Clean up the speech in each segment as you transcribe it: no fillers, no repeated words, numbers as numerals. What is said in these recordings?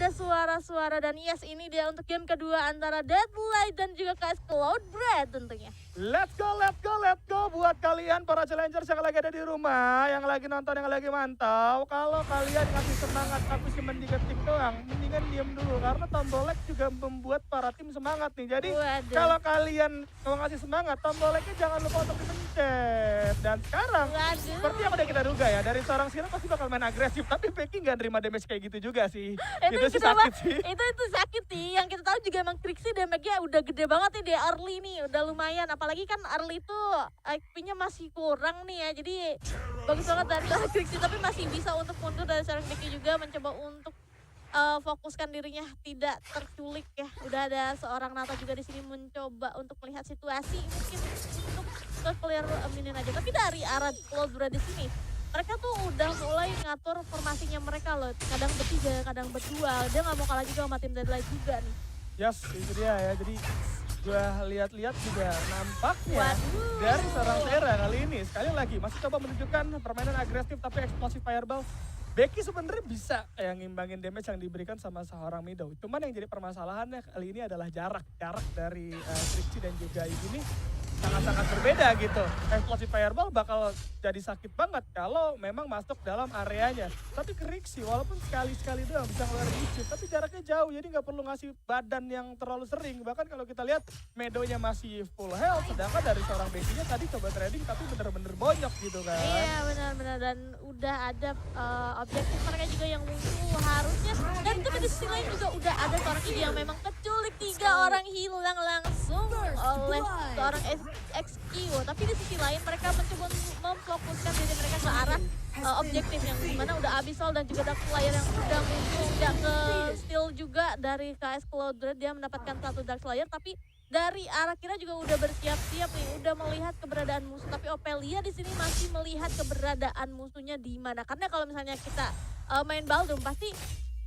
ada suara-suara dan yes ini dia untuk game kedua antara Deadlight dan juga KS Cloudbread tentunya. Let's go, let's go, let's go buat kalian para challengers yang lagi ada di rumah, yang lagi nonton, yang lagi mantau. Kalau kalian ngasih semangat tapi cuma diketik doang, mendingan diem dulu karena tombol like juga membuat para tim semangat nih. Jadi Waduh. kalau kalian mau ngasih semangat, tombol like-nya jangan lupa untuk dipencet. Dan sekarang, Waduh. seperti yang udah kita duga ya, dari seorang Sira pasti bakal main agresif, tapi Becky nggak nerima damage kayak gitu juga sih. Itu sih kenapa- sakit sih. Itu sakit sih. Yang kita tahu juga emang Krixi damage-nya udah gede banget nih di early nih, udah lumayan. Apalagi kan early tuh HP-nya masih kurang nih ya. Jadi bagus banget dari Krixi tapi masih bisa untuk mundur dari seorang Becky juga mencoba untuk fokuskan dirinya tidak terculik ya. Udah ada seorang Nata juga di sini mencoba untuk melihat situasi mungkin untuk ke clear minion aja. Tapi dari arah Cloudbread di sini mereka tuh udah mulai ngatur formasinya mereka loh. Kadang bertiga, kadang berdua. Dia nggak mau kalah juga sama tim Deadlight juga nih. Yes, itu dia ya. Jadi gue lihat-lihat juga nampaknya Waduh. dari seorang Sera kali ini sekali lagi masih coba menunjukkan permainan agresif tapi eksplosif fireball. Becky sebenarnya bisa yang ngimbangin damage yang diberikan sama seorang Mido. Cuman yang jadi permasalahannya kali ini adalah jarak dari Trixie dan juga ini sangat-sangat berbeda gitu. Explosive Fireball bakal jadi sakit banget kalau memang masuk dalam areanya. Tapi Krixi walaupun sekali-sekali doang bisa ngeluarin icip, tapi jaraknya jauh jadi nggak perlu ngasih badan yang terlalu sering. Bahkan kalau kita lihat Medonya masih full health, sedangkan dari seorang Becky-nya tadi coba trading tapi bener-bener bonyok gitu kan. Iya benar-benar dan udah ada objektif mereka juga yang muncul harusnya. Dan itu di sisi lain juga udah ada seorang ini yang memang keculik 3 orang hilang langsung oleh seorang XQ. Tapi di sisi lain mereka mencoba memfokuskan diri mereka ke arah objektif yang dimana udah Abyssal dan juga Dark Slayer yang udah muncul. Udah ke steal juga dari KS Cloudbread, dia mendapatkan 1 Dark Slayer tapi dari arah kira juga udah bersiap-siap nih, udah melihat keberadaan musuh. Tapi Opelia di sini masih melihat keberadaan musuhnya di mana. Karena kalau misalnya kita main Baldum pasti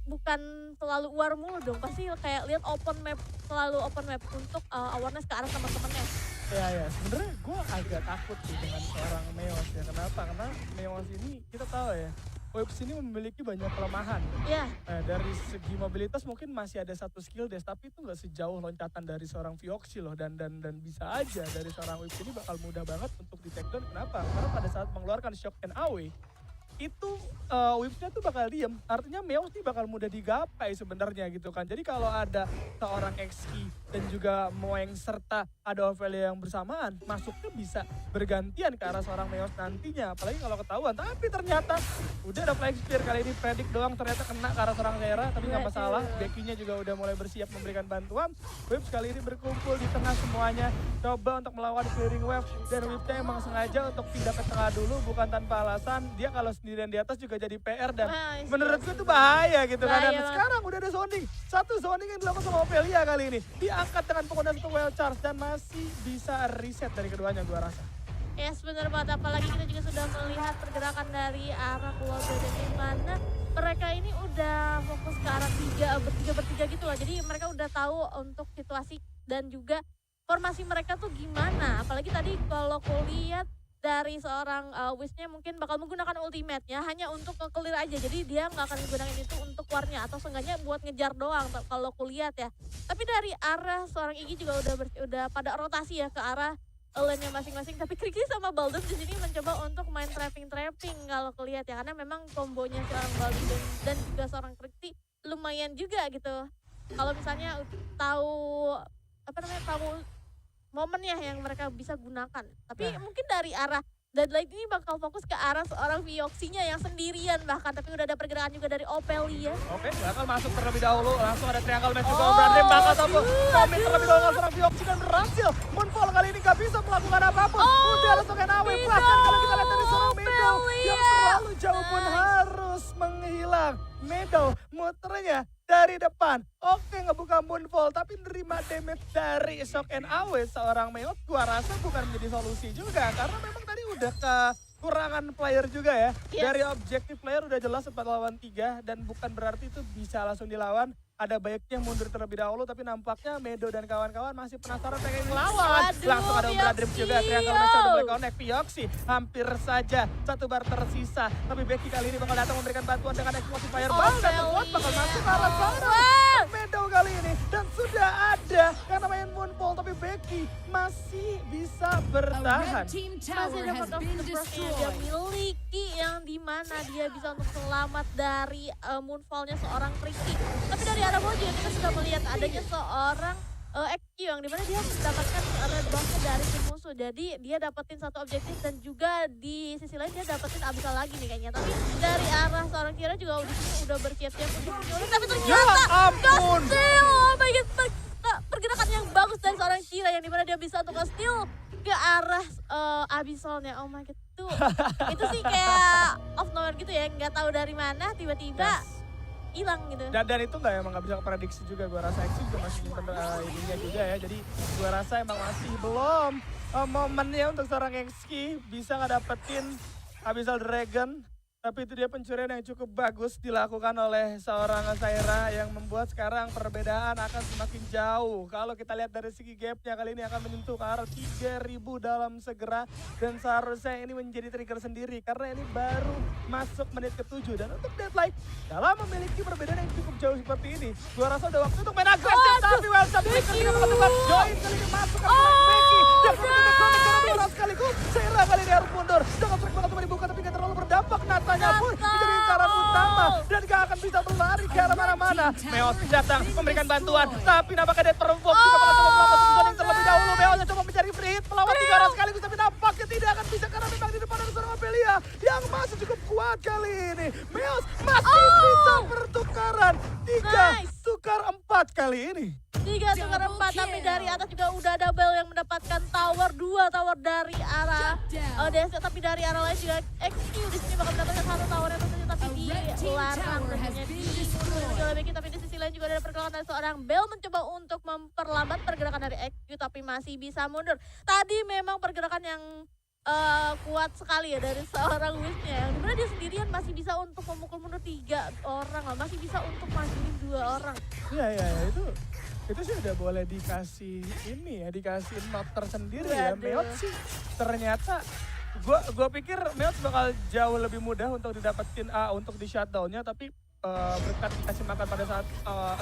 bukan selalu war mulu dong, pasti kayak lihat open map, selalu open map untuk awareness ke arah teman-temannya. Ya, sebenarnya gue agak takut sih dengan seorang Meos ya. Kenapa? Karena Meos ini kita tahu ya, Waves ini memiliki banyak kelemahan. Iya. Dari segi mobilitas mungkin masih ada satu skill dash, tapi itu nggak sejauh loncatan dari seorang Vioxy loh. Dan bisa aja dari seorang Waves ini bakal mudah banget untuk di take down. Kenapa? Karena pada saat mengeluarkan shock and away, itu Waves-nya tuh bakal diem. Artinya Meos ini bakal mudah digapai sebenarnya gitu kan. Jadi kalau ada seorang XI dan juga Moeng serta ada Ophelia yang bersamaan, masuknya bisa bergantian ke arah seorang Meos nantinya. Apalagi kalau ketahuan. Tapi ternyata udah ada Flying Spear kali ini, predik doang ternyata kena ke arah seorang Sera. Tapi nggak masalah, Becky-nya juga udah mulai bersiap memberikan bantuan. Waves kali ini berkumpul di tengah semuanya. Coba untuk melawan clearing wave. Dan Waves-nya emang sengaja untuk pindah ke tengah dulu, bukan tanpa alasan. Dia kalau sendirian di atas juga jadi PR dan menurut gue itu bahaya gitu kan. Dan sekarang udah ada zoning. Satu zoning yang dilakukan sama Ophelia kali ini. Diangkat dengan penggunaan satu well charge dan masih bisa reset dari keduanya gua rasa. Yes benar banget, apalagi kita juga sudah melihat pergerakan dari arah Cloudbread di mana mereka ini udah fokus ke arah bertiga gitu lah. Jadi mereka udah tahu untuk situasi dan juga formasi mereka tuh gimana. Apalagi tadi kalau aku lihat dari seorang Wish-nya mungkin bakal menggunakan ultimate-nya hanya untuk clear aja. Jadi dia nggak akan menggunakan itu untuk war-nya atau seenggaknya buat ngejar doang kalau aku lihat ya. Tapi dari arah seorang Iggy juga udah pada rotasi ya ke arah lane-nya masing-masing. Tapi Krixi sama Baldum di sini mencoba untuk main trapping kalau aku lihat ya. Karena memang kombonya seorang Baldum dan juga seorang Krixi lumayan juga gitu. Kalau misalnya tahu momennya yang mereka bisa gunakan. Tapi mungkin dari arah Deadlight ini bakal fokus ke arah seorang Vioxy-nya yang sendirian bahkan. Tapi udah ada pergerakan juga dari Ophelia. Oke, bakal masuk terlebih dahulu. Langsung ada triangle match juga. Brandon bakal tampil. Komit terlebih dahulu seorang Vioxy dan berhasil. Moonfall kali ini gak bisa melakukan apapun. Udah langsung kena away. Bahkan kalau kita lihat dari seorang Meadow yang terlalu jauh pun harus menghilang. Meadow muternya dari depan. Oke, ngebuka Moonfall tapi nerima damage dari Shock and Awe seorang Meot. Gua rasa bukan menjadi solusi juga karena memang tadi udah kekurangan player juga ya. Yes. Dari objektif player udah jelas 4 lawan 3 dan bukan berarti itu bisa langsung dilawan. ada baiknya mundur terlebih dahulu, tapi nampaknya Medo dan kawan-kawan masih penasaran pengen ngelawan. Aduh, Langsung ada Umbra Dream juga, Triangle Match udah mulai connect. Pioxi hampir saja satu bar tersisa, tapi Becky kali ini bakal datang memberikan bantuan dengan Explosive Fireball. Dan terkuat bakal masuk ke arah sana. Medo kali ini, dan sudah ada yang namanya Moonfall, tapi Becky masih bisa bertahan. Masih ada part of the burst yang dia miliki, yang dimana dia bisa untuk selamat dari moonfallnya seorang Ricky. Tapi dari arah bawah juga kita sudah melihat adanya seorang XQ yang dimana dia mendapatkan red buff dari tim musuh. Jadi dia dapetin satu objektif dan juga di sisi lain dia dapetin Abyssal lagi nih kayaknya. Tapi dari arah seorang Kira juga udah bersiap-siap untuk menyulit. Tapi ternyata nge-steal, oh my god, pergerakan yang bagus dari seorang Kira yang dimana dia bisa untuk nge-steal ke arah Abyssalnya. Oh my god, itu sih kayak off nowhere gitu ya, nggak tahu dari mana tiba-tiba hilang gitu. Dan itu emang nggak bisa prediksi juga, gue rasa XQ juga masih nyimpen ininya juga ya. Jadi gue rasa emang masih belum momennya untuk seorang XQ bisa ngedapetin Abyssal Dragon. Tapi itu dia pencurian yang cukup bagus dilakukan oleh seorang Zaira yang membuat sekarang perbedaan akan semakin jauh. Kalau kita lihat dari segi gapnya kali ini akan menyentuh ke arah 3.000 dalam segera. Dan seharusnya ini menjadi trigger sendiri karena ini baru masuk menit ke-7. Dan untuk Deadlight dalam memiliki perbedaan yang cukup jauh seperti ini, gua rasa udah waktu untuk main agresif. Tapi Wilson Becky tidak dapat join kali ini masuk ke arah Becky. Dan Connect karena dua orang sekaligus. Zaira kali ini harus mundur. Dengan trik banget dibuka tapi gak terlalu berdampak. Natanya pun menjadi incaran utama dan gak akan bisa berlari ke arah mana-mana. Meos datang memberikan bantuan, tapi nampaknya Dead Perform juga bakal coba melakukan positioning terlebih dahulu. Meos coba mencari free hit melawan 3 orang sekaligus, tapi nampaknya tidak akan bisa karena memang di depan ada seorang Apelia yang masih cukup kuat kali ini. Meos masih bisa pertukaran 3 tukar 4 kali ini. 3 tukar 4, tapi dari atas juga udah double yang mendapatkan tower, 2 tower dari arah Desa, tapi dari arah lain juga XQ di sini bakal mendapatkan 1 towernya tentunya, tapi dilarang tentunya di oleh Becky. Tapi di sisi lain juga ada pergerakan dari seorang Bell mencoba untuk memperlambat pergerakan dari XQ, tapi masih bisa mundur. Tadi memang pergerakan yang kuat sekali ya dari seorang Wisnya, yang dimana dia sendirian masih bisa untuk memukul mundur 3 orang lah, masih bisa untuk majuin 2 orang. Iya, itu sih udah boleh dikasih ini ya, dikasih not tersendiri ya. Meot sih ternyata gua pikir Meot bakal jauh lebih mudah untuk didapetin untuk di shutdownnya, tapi berkat dikasih makan pada saat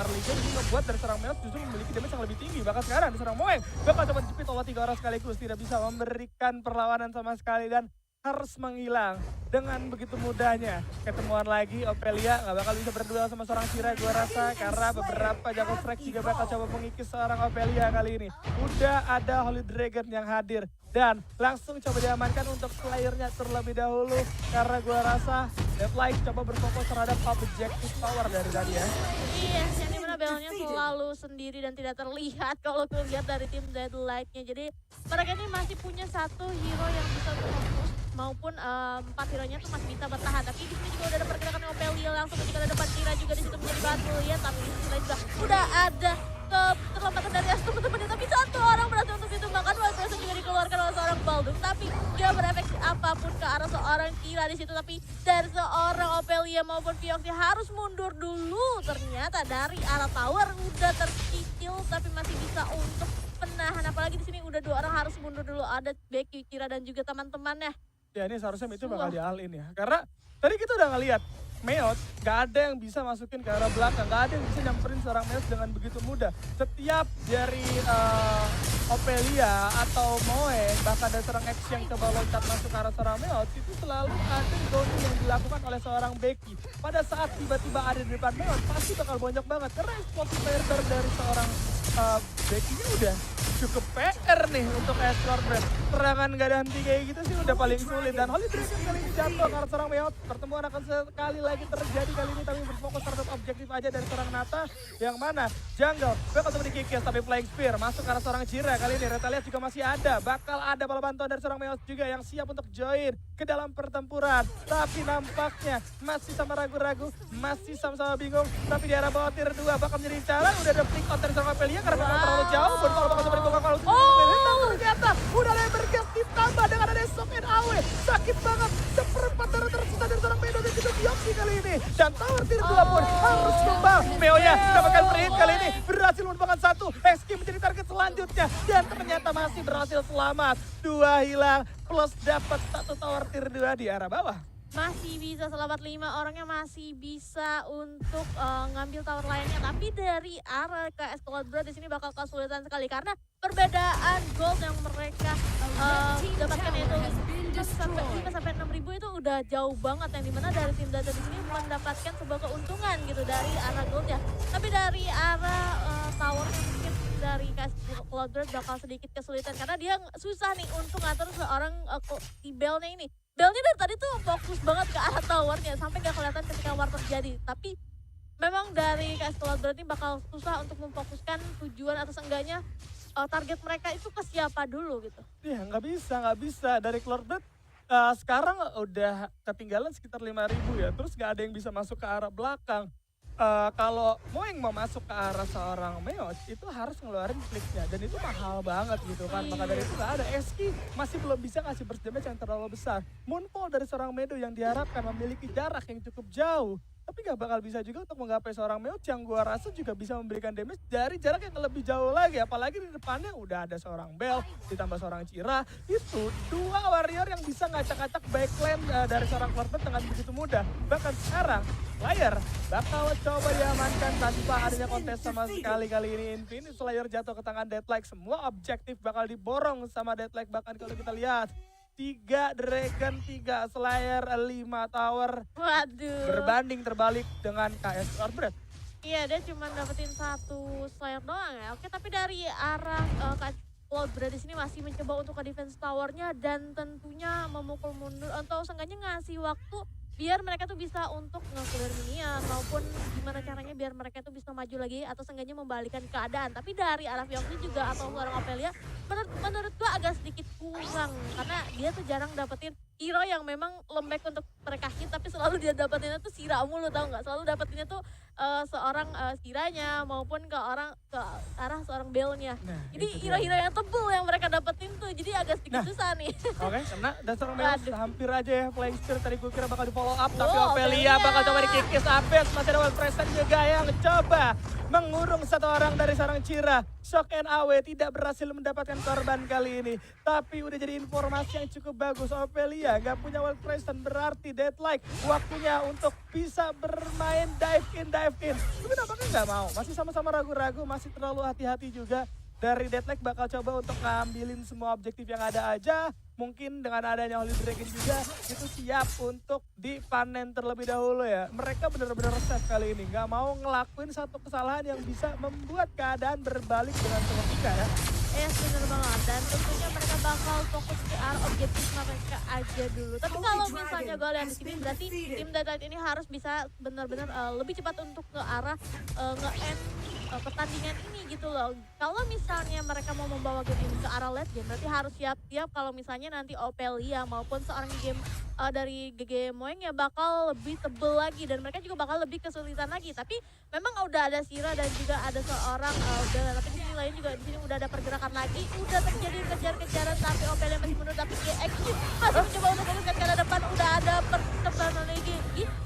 early game ini membuat dari seorang Meot justru memiliki damage yang lebih tinggi. Bahkan sekarang di seorang Moeng bakal coba jepit oleh 3 orang sekaligus, tidak bisa memberikan perlawanan sama sekali dan harus menghilang dengan begitu mudahnya. Ketemuan lagi Opelia nggak bakal bisa berduel sama seorang Kira gue rasa, karena beberapa jago strike juga bakal coba mengikis seorang Opelia kali ini. Udah ada Holy Dragon yang hadir dan langsung coba diamankan untuk playernya terlebih dahulu, karena gue rasa Deadlight coba berfokus terhadap objective power dari tadi ya. Iya, yang dimana Bellnya selalu sendiri dan tidak terlihat kalau lihat dari tim Deadlight-nya. Jadi mereka ini masih punya 1 hero yang bisa fokus, maupun 4 hero-nya tuh masih bisa bertahan. Tapi di sini juga udah ada pergerakan Opelia langsung ketika ada depan Kira juga di situ menjadi batu ya. Tapi di sisi lain juga udah ada keterlambatan dari teman-temannya, tapi 1 orang berhasil untuk ditumbangkan. Wildcrest juga dikeluarkan oleh seorang Baldung, tapi gak berefeksi apapun ke arah seorang Kira di situ. Tapi dari seorang Opelia maupun Pioxi harus mundur dulu. Ternyata dari arah tower udah tercicil, tapi masih bisa untuk penahan. Apalagi di sini udah 2 orang harus mundur dulu. Ada Becky, Kira dan juga teman-temannya. Ya ini seharusnya itu bakal dialin ya, karena tadi kita udah ngeliat Meot gak ada yang bisa masukin ke arah belakang, gak ada yang bisa nyamperin seorang Meot dengan begitu mudah. Setiap dari Opelia atau Moe, bahkan ada seorang X yang coba loncat masuk ke arah seorang Meot, itu selalu ada zoning yang dilakukan oleh seorang Becky. Pada saat tiba-tiba ada di depan Meot, pasti bakal bonyok banget, karena explosive fire dari seorang Becky-nya udah cukup PR nih untuk escort break. Serangan gak ada henti kayak gitu sih udah paling sulit. Dan Holy Dragon kali ini jatuh karena seorang Meot. Pertemuan akan sekali lagi terjadi kali ini, tapi berfokus terhadap objektif aja dari seorang Nata. Yang mana jungle bakal coba dikikis, tapi Flying Spear masuk karena seorang Jira kali ini. Retaliat juga masih ada. Bakal ada bala bantuan dari seorang Meot juga yang siap untuk join ke dalam pertempuran. Tapi nampaknya masih sama ragu-ragu, masih sama-sama bingung. Tapi di arah bawah tier 2 bakal menjadi cara. Udah ada flick out dari seorang Apelia karena memang terlalu jauh. Bonfall bakal coba dibuka kalau ternyata udah ada yang bergas ditambah dengan ada Sok and Awe. Sakit banget, seperempat darah tersisa dari seorang Medo dan juga Bioxy kali ini. Dan tower tier 2 pun harus tumbang. Meonya mendapatkan free hit kali ini. Berhasil menumbangkan satu. Eski menjadi target selanjutnya. Dan ternyata masih berhasil selamat. 2 hilang plus dapat satu tower tier 2 di arah bawah. Masih bisa selamat 5 orangnya, masih bisa untuk ngambil tower lainnya. Tapi dari arah KS Cloudbread di sini bakal kesulitan sekali karena perbedaan gold yang mereka dapatkan itu 5 sampai 6 ribu itu udah jauh banget, yang dimana dari tim data di sini mendapatkan sebuah keuntungan gitu dari arah goldnya. Tapi dari arah towernya mungkin dari KS Cloudbread bakal sedikit kesulitan karena dia susah nih untuk ngatur seorang si Bellnya ini. Bellnya dari tadi tuh fokus banget ke arah towernya sampai gak kelihatan ketika war terjadi. Tapi memang dari KS Cloudbread ini bakal susah untuk memfokuskan tujuan atau seenggaknya target mereka itu ke siapa dulu gitu. Iya nggak bisa. Dari Cloudbread sekarang udah ketinggalan sekitar 5.000 ya. Terus nggak ada yang bisa masuk ke arah belakang. Kalau mau yang mau masuk ke arah seorang Meot itu harus ngeluarin kliknya dan itu mahal banget gitu kan. Maka dari itu nggak ada. Eski masih belum bisa ngasih burst damage yang terlalu besar. Moonfall dari seorang Medo yang diharapkan memiliki jarak yang cukup jauh. Tapi gak bakal bisa juga untuk menggapai seorang Meot yang gua rasa juga bisa memberikan damage dari jarak yang lebih jauh lagi. Apalagi di depannya udah ada seorang Bell, ditambah seorang Cira. Itu 2 warrior yang bisa ngacak-ngacak backline dari seorang Cloudbread dengan begitu mudah. Bahkan sekarang, Slayer bakal coba diamankan tanpa adanya kontes sama sekali kali ini. Infinite Slayer jatuh ke tangan Deadlight. Semua objektif bakal diborong sama Deadlight. Bahkan kalau kita lihat 3 Dragon, 3 Slayer, 5 Tower. Waduh. Berbanding terbalik dengan KS Cloudbread. Iya, dia cuma dapetin 1 Slayer doang ya. Oke, tapi dari arah KS Cloudbread di sini masih mencoba untuk ke defense towernya dan tentunya memukul mundur atau seenggaknya ngasih waktu biar mereka tuh bisa untuk nge-clear minion maupun gimana caranya biar mereka tuh bisa maju lagi atau seenggaknya membalikan keadaan. Tapi dari arah Vioxy juga atau seorang Ophelia menurut gua agak sedikit kurang karena dia tuh jarang dapetin hero yang memang lembek untuk mereka hit, tapi selalu dia dapetinnya tuh Sira mulu, tau nggak? Selalu dapetinnya tuh seorang Siranya maupun ke arah seorang Bellnya. Nah, Jadi hero-hero yang tebel yang mereka dapetin tuh jadi agak sedikit susah nih. Oke, kena dan seorang Meot hampir aja ya Flying Spear tadi gue kira bakal di follow up, tapi Wow, Ophelia Ophelia. bakal coba dikikis abis. Masih ada Wild Present juga yang coba mengurung satu orang dari seorang Cira. Shock and Awe tidak berhasil mendapatkan korban kali ini, tapi udah jadi informasi yang cukup bagus. Ophelia nggak punya Wild Present, berarti Deadlight waktunya untuk bisa bermain dive in. Tapi nampaknya nggak mau, masih sama-sama ragu-ragu, masih terlalu hati-hati juga. Dari Deadlight bakal coba untuk ngambilin semua objektif yang ada aja. Mungkin dengan adanya Holy Dragon juga itu siap untuk dipanen terlebih dahulu ya. Mereka benar-benar safe kali ini, nggak mau ngelakuin satu kesalahan yang bisa membuat keadaan berbalik dengan seketika ya. Yes, bener banget. Dan tentunya mereka bakal fokus ke arah objektif mereka aja dulu. Tapi kalau misalnya gue lihat di sini berarti tim Deadlight ini harus bisa benar-benar lebih cepat untuk ke arah nge-end pertandingan ini gitu loh. Kalau misalnya mereka mau membawa game ini ke arah late game, berarti harus siap-siap kalau misalnya nanti Ophelia maupun seorang game dari GG Moeng ya bakal lebih tebel lagi dan mereka juga bakal lebih kesulitan lagi. Tapi memang udah ada Sira dan juga ada seorang Bella, tapi di sini lain juga di sini udah ada pergerakan lagi, udah terjadi kejar-kejaran tapi Ophelia masih mundur, tapi GXQ masih mencoba untuk menuliskan ke arah depan. Udah ada pertempuran lagi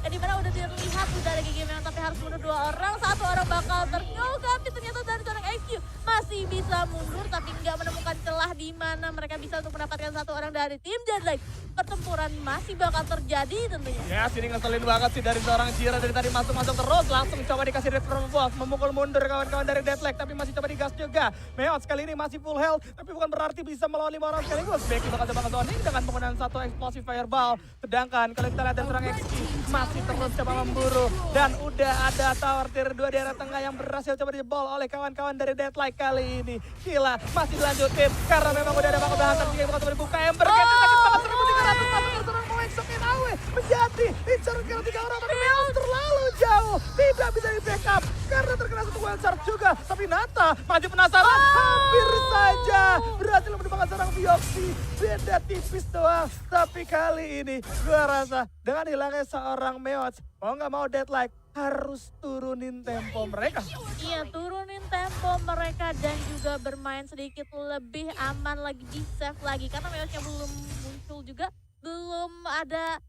yang dimana udah dilihat udah ada GG Moeng tapi harus mundur 2 orang, 1 orang bakal ternyok, tapi ternyata dari seorang XQ masih bisa mundur tapi nggak menemukan celah di mana mereka bisa untuk mendapatkan 1 orang dari tim Deadlight. Pertempuran masih bakal terjadi tentunya. Ya, sini ngeselin banget sih dari seorang Cira, dari tadi masuk-masuk terus, langsung coba dikasih Death from Above, memukul mundur kawan-kawan dari Deadlight, tapi masih coba digas juga. Meot sekali ini masih full health, tapi bukan berarti bisa melawan 5 orang sekaligus. Becky bakal coba nge-zoning dengan penggunaan 1 explosive fireball. Sedangkan kalau kita lihat dari seorang XP masih terus coba memburu, dan udah ada tower tier 2 di arah tengah yang berhasil coba dijebol oleh kawan-kawan dari Deadlight kali ini. Gila, masih dilanjutin karena memang udah ada bakal hunter juga yang bakal coba dibuka. Ember sakit banget, 1300 masuk ke seorang Moeng. Shock and Awe menjadi incar kira 3 orang, tapi Meot terlalu jauh, tidak bisa di backup karena terkena satu wild charge juga. Tapi Nata maju penasaran, hampir saja berhasil menemukan seorang Bioxy. Beda tipis doang, tapi kali ini gua rasa dengan hilangnya seorang Meot, mau nggak mau Deadlight harus turunin tempo mereka. Iya, turunin tempo mereka dan juga bermain sedikit lebih aman lagi, di save lagi karena Meotnya belum muncul juga, belum ada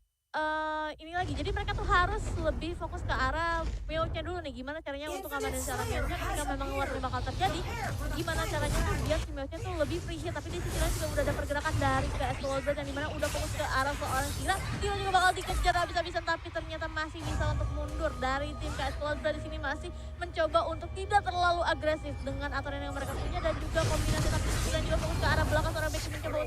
ini lagi, jadi mereka tuh harus lebih fokus ke arah Meowth-nya dulu nih. Gimana caranya untuk amanin secara Meowth-nya ketika memang warnya bakal terjadi. Gimana caranya tuh biar si Meowth-nya tuh lebih free hit. Tapi di sisi lain juga udah ada pergerakan dari KS Coldbread yang dimana udah fokus ke arah seorang Kira. Kira juga bakal dikejar habis-habisan tapi ternyata masih bisa untuk mundur dari tim KS Coldbread. Di sini masih mencoba untuk tidak terlalu agresif dengan aturan yang mereka punya dan juga kombinasi tapi dan juga fokus ke arah belakang. Seorang Becky mencoba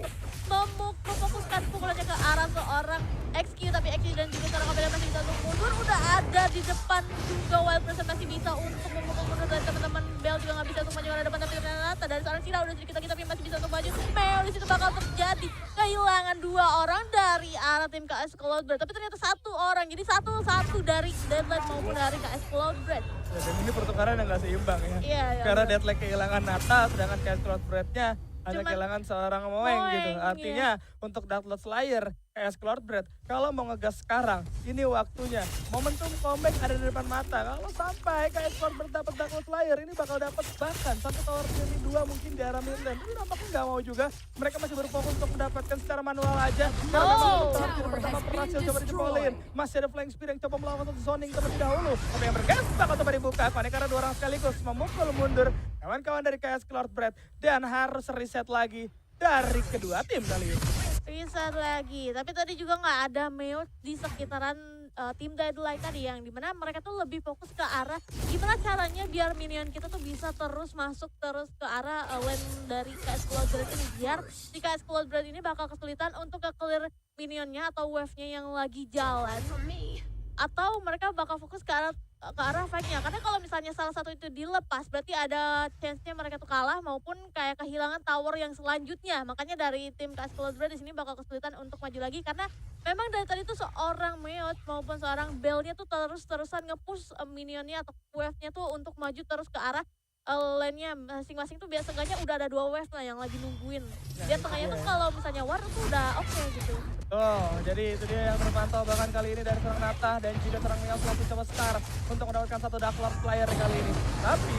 untuk memfokuskan pukulannya ke arah seorang XQ, tapi XQ dan juga seorang Amelia masih bisa untuk mundur. Udah ada di depan juga Wild Person masih bisa untuk memukul mundur dari teman-teman. Bell juga nggak bisa untuk maju ke depan tapi ternyata dari seorang Sira udah sedikit lagi tapi masih bisa untuk maju. Meo di situ bakal terjadi kehilangan 2 orang dari arah tim KS Coldbread, tapi ternyata 1 orang, jadi satu dari Deadlight maupun dari KS Coldbread. Ya, dan ini pertukaran yang gak seimbang ya. Iya, Karena bener. Deadlight kehilangan Nata, sedangkan KS Coldbread-nya hanya Cuman kehilangan seorang Moeng gitu. Moeng, Artinya untuk Darkloud Slayer, KS Coldbread, kalau mau ngegas sekarang, ini waktunya. Momentum comeback ada di depan mata. Kalau sampai KS Coldbread dapat Darkloud Slayer, ini bakal dapat bahkan satu tower journey 2 mungkin di arah mid lane. Tapi nampaknya nggak mau juga. Mereka masih berfokus untuk mendapatkan secara manual aja. Karena memang untuk tower journey pertama berhasil coba dijebolin. Masih ada flying spear yang coba melawan satu zoning terlebih dahulu. Tapi yang bergas bakal coba dibuka. Fani karena 2 orang sekaligus memukul mundur kawan-kawan dari KS Coldbread dan harus reset lagi dari kedua tim kali ini. Reset lagi, tapi tadi juga nggak ada Meowth di sekitaran tim Deadlight tadi yang dimana mereka tuh lebih fokus ke arah gimana caranya biar minion kita tuh bisa terus masuk terus ke arah lane dari KS Coldbread ini, biar si KS Coldbread ini bakal kesulitan untuk ke-clear minionnya atau wave-nya yang lagi jalan, atau mereka bakal fokus ke arah fight-nya. Karena kalau misalnya salah satu itu dilepas, berarti ada chance-nya mereka tuh kalah maupun kayak kehilangan tower yang selanjutnya. Makanya dari tim KS Coldbread di sini bakal kesulitan untuk maju lagi karena memang dari tadi tuh seorang Meowth maupun seorang Bell-nya tuh terus-terusan nge-push minionnya atau wave-nya tuh untuk maju terus ke arah lane-nya masing-masing tuh biasanya udah ada 2 wave lah yang lagi nungguin. Dia tengahnya tuh kalau misalnya war tuh udah oke gitu. Oh, jadi itu dia yang terpantau bahkan kali ini dari seorang Nata dan juga seorang Meowth waktu coba start untuk mendapatkan satu Darkloud Slayer kali ini. Tapi,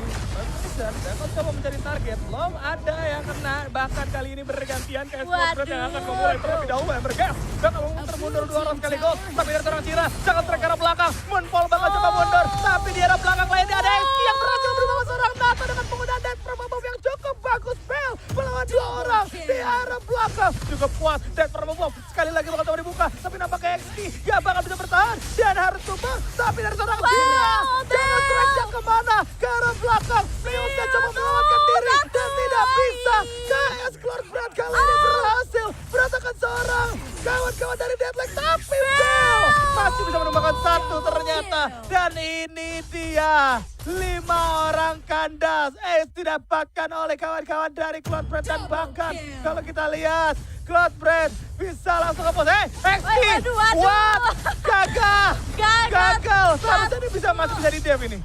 Bison dan coba mencari target, belum ada yang kena. Bahkan kali ini bergantian KS Coldbread yang akan memulai terlebih dahulu yang bergas. Bakal mundur 2 orang sekaligus. Tapi dari seorang Cira, sangat trek ke arah belakang. Moonfall bakal coba mundur. Tapi di arah belakang lainnya ada XQ yang berhasil berubah seorang Nata dengan penggunaan Death Promo Bomb yang cukup bagus. Bell melawan 2 orang di arah belakang. Cukup kuat Death Promo Bomb. Sekali lagi bakal coba dibuka. Tapi nampaknya XQ gak bakal bisa bertahan. Dan harus tumbang. Tapi dari seorang Cira, jangan tracknya kemana? Ke arah belakang. Meowth coba melawankan diri. Dan tidak bisa. KS Coldbread kali ini berhasil berantakan seorang kawan-kawan dari Deadlight. Tapi Bell masih bisa menumbangkan 1 ternyata. Dan ini dia 5 orang kandas didapatkan oleh kawan-kawan dari Coldbread. Dan bahkan kalau kita lihat Coldbread bisa langsung nge-post. XQ! Waduh. What? Gagal! Seharusnya ini masih bisa di dev ini.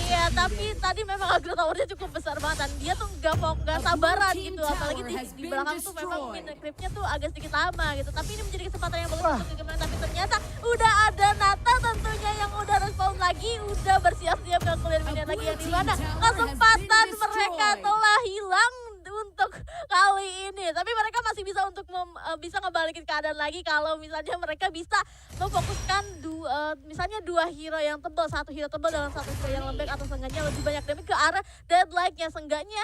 Iya, tapi tadi memang agro towernya cukup besar banget dan dia tuh nggak sabaran gitu, apalagi di belakang tuh memang mungkin creepnya tuh agak sedikit lama gitu. Tapi ini menjadi kesempatan yang bagus untuk gimana, tapi ternyata udah ada Nata tentunya yang udah respawn lagi, udah bersiap-siap ke clear minion lagi yang dimana kesempatan mereka telah hilang untuk kali ini. Tapi mereka masih bisa untuk bisa ngebalikin keadaan lagi kalau misalnya mereka bisa memfokuskan misalnya 2 hero yang tebal, 1 hero tebal dalam 1 hero yang lembek atau seenggaknya lebih banyak damage ke arah Deadlight-nya. Seenggaknya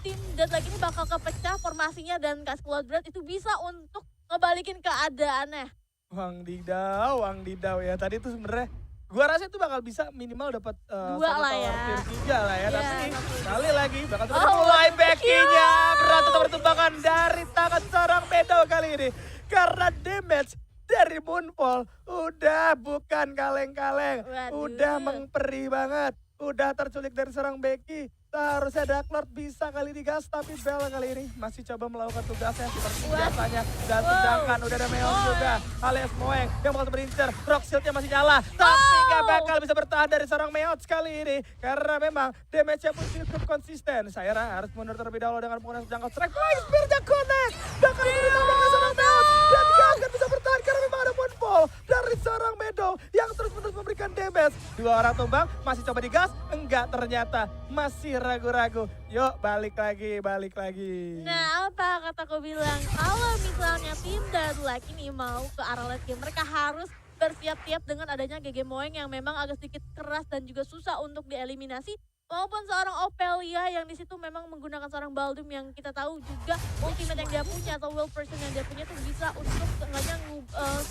tim Deadlight ini bakal kepecah formasinya dan KS Coldbread itu bisa untuk ngebalikin keadaannya. Wang Didau ya. Tadi tuh sebenarnya gua rasa itu bakal bisa minimal dapat 2 satu lah tower ya. tier 3 lah ya. Iya, Tapi tapi kali lagi bakal terus Oh, mulai Becky. Becky-nya. Berhasil bertumbangan dari tangan seorang Meadow kali ini. Karena damage dari Moonfall udah bukan kaleng-kaleng. Waduh. Udah mengperi banget. Udah terculik dari seorang Becky. Seharusnya Darkloud bisa kali digas, tapi Bell kali ini masih coba melakukan tugasnya seperti biasanya. Dan sedangkan udah ada Meowth juga, alias Moeng yang bakal berincer. Rock Shield-nya masih nyala, tapi gak bakal bisa bertahan dari seorang Meowth kali ini. Karena memang damage-nya pun cukup konsisten. Saira harus mundur terlebih dahulu dengan penggunaan jangkau strike. Flying Spear-nya connect, bakal bisa ditambahkan seorang Meowth. Dan gak akan bisa bertahan karena memang ada Moonfall. fall dari seorang Meadow yang terus-menerus memberikan damage. Dua orang tumbang, masih coba digas? Enggak ternyata, masih ragu-ragu. Yuk balik lagi, balik lagi. Nah, apa kataku bilang, kalau misalnya tim Deadlock ini mau ke arah late game, mereka harus bersiap-siap dengan adanya GG Moeng yang memang agak sedikit keras dan juga susah untuk dieliminasi. Maupun seorang Ophelia yang di situ memang menggunakan seorang Baldum yang kita tahu juga ultimate yang dia punya atau will person yang dia punya itu bisa untuk seenggaknya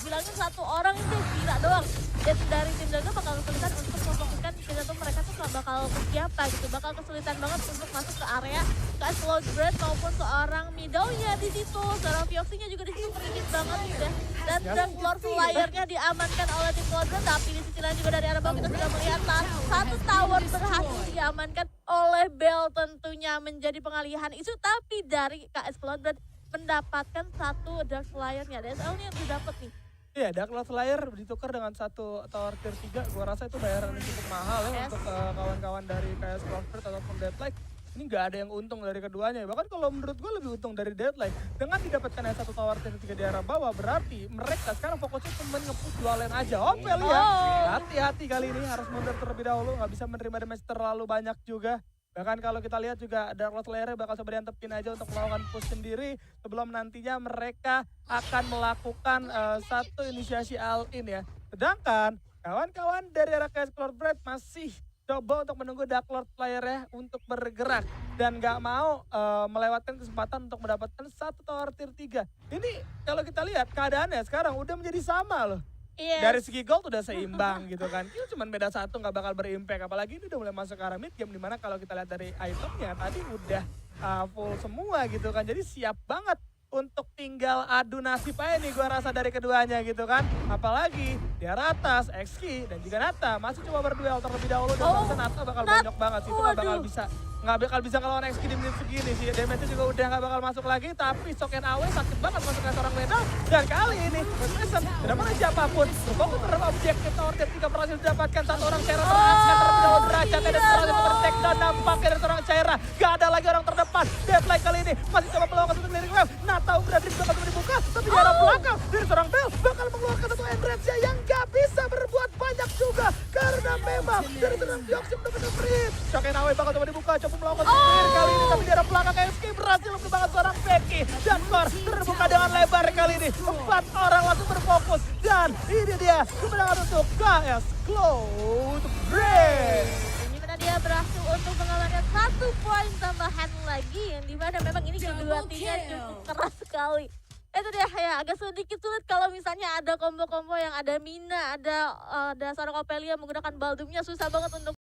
bilangnya satu orang itu gila doang. Dan dari tim Daga bakal kesulitan untuk memfokuskan kita tuh mereka tuh gak bakal ke siapa gitu. Bakal kesulitan banget untuk masuk ke area ke Slowbread maupun seorang Middle-nya di situ. Seorang Vioxy-nya juga di situ meringit banget udah. Dan Dark Lord Flyer-nya diamankan oleh tim Slowbread, tapi di sisi lain juga dari arah bawah kita sudah melihat satu tower berhasil diamankan oleh Bell, tentunya menjadi pengalihan isu, tapi dari KS Cloudbread mendapatkan satu Dark Flyer-nya. DSL-nya didapat nih. Iya, Dark Lord Flyer ditukar dengan satu tower tier 3. Gua rasa itu bayaran yang cukup mahal ya untuk kawan-kawan dari KS Cloudbread ataupun Deadlight. Ini nggak ada yang untung dari keduanya. Bahkan kalau menurut gue lebih untung dari Deadlight. Dengan didapatkan satu tower tier 3 di arah bawah, berarti mereka sekarang fokusnya cuma nge-push dua lane aja. Ophelia, hati-hati kali ini harus mundur terlebih dahulu. Nggak bisa menerima damage terlalu banyak juga. Bahkan kalau kita lihat juga Dark Lord Slayer bakal coba diantepin aja untuk melakukan push sendiri sebelum nantinya mereka akan melakukan satu inisiasi all-in ya. Sedangkan kawan-kawan dari arah KS Cloudbread masih coba untuk menunggu Dark Lord Slayer ya untuk bergerak dan nggak mau melewatkan kesempatan untuk mendapatkan satu tower tier 3. Ini kalau kita lihat keadaannya sekarang udah menjadi sama loh. Yes. Dari segi gold udah seimbang gitu kan. Kill cuma beda satu nggak bakal berimpact. Apalagi ini udah mulai masuk ke arah mid game dimana kalau kita lihat dari itemnya tadi udah full semua gitu kan. Jadi siap banget untuk tinggal adu nasib aja nih gua rasa dari keduanya gitu kan. Apalagi di arah atas XQ dan juga Nata masih coba berduel terlebih dahulu dan Nata bakal bonyok banget sih. Itu nggak bakal bisa ngelawan XQ di menit segini sih. Damage-nya juga udah nggak bakal masuk lagi, tapi Soken Awe sakit banget masuk ke seorang Meadow. Dan kali ini Mason tidak mana siapapun berfokus terhadap objektif tower tier 3 berhasil didapatkan satu orang Caira terangkat terlebih dahulu derajatnya dan berhasil men-take down nampaknya dari seorang Caira. Gak ada lagi orang terdepan. Deadlight kali ini masih coba melakukan satu clearing wave. Nata berada di bakal coba dibuka, tapi di arah belakang dari seorang Bell bakal mengeluarkan satu enrage yang gak bisa berbuat banyak juga karena memang dari seorang Vioxy benar-benar free. Soken Awe bakal coba dibuka, coba melakukan clear kali ini, tapi di arah belakang XQ berhasil menembakkan seorang Becky dan Kor terbuka dengan lebar kali ini. 4 orang langsung berfokus dan ini dia kemenangan untuk KS Cloudbread. Ini mana dia berhasil untuk mengamankan 1 poin tambahan lagi yang dimana memang ini kedua timnya cukup keras sekali. Itu dia ya agak sedikit sulit kalau misalnya ada combo-combo yang ada Mina, ada seorang Ophelia menggunakan Baldumnya, susah banget untuk